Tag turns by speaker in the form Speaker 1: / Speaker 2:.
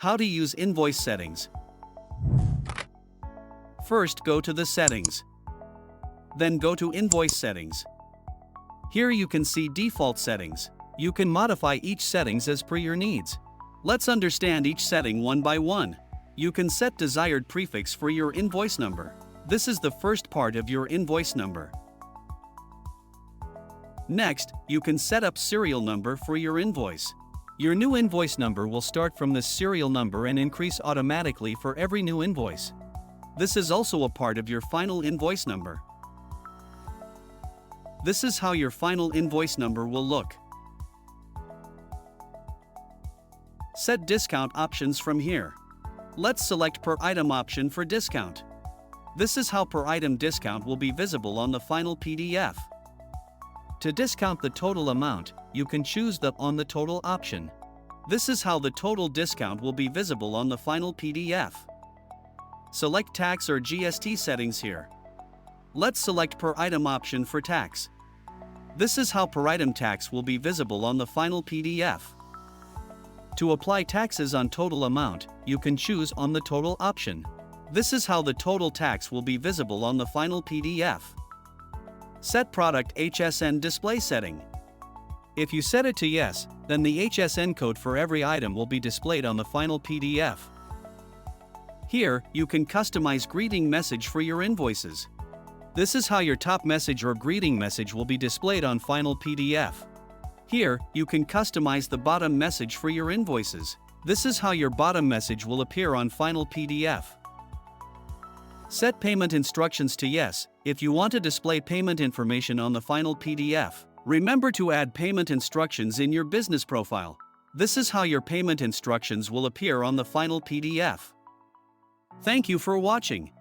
Speaker 1: How to use invoice settings. First, go to the settings. Then go to invoice settings. Here you can see default settings. You can modify each settings as per your needs. Let's understand each setting one by one. You can set desired prefix for your invoice number. This is the first part of your invoice number. Next, you can set up serial number for your invoice. Your new invoice number will start from this serial number and increase automatically for every new invoice. This is also a part of your final invoice number. This is how your final invoice number will look. Set discount options from here. Let's select per item option for discount. This is how per item discount will be visible on the final PDF. To discount the total amount, you can choose the On the Total option. This is how the total discount will be visible on the final PDF. Select tax or GST settings here. Let's select per item option for tax. This is how per item tax will be visible on the final PDF. To apply taxes on total amount, you can choose On the Total option. This is how the total tax will be visible on the final PDF. Set Product HSN Display setting. If you set it to Yes, then the HSN code for every item will be displayed on the final PDF. Here, you can customize greeting message for your invoices. This is how your top message or greeting message will be displayed on final PDF. Here, you can customize the bottom message for your invoices. This is how your bottom message will appear on final PDF. Set payment instructions to Yes if you want to display payment information on the final PDF. Remember to add payment instructions in your business profile. This is how your payment instructions will appear on the final PDF. Thank you for watching.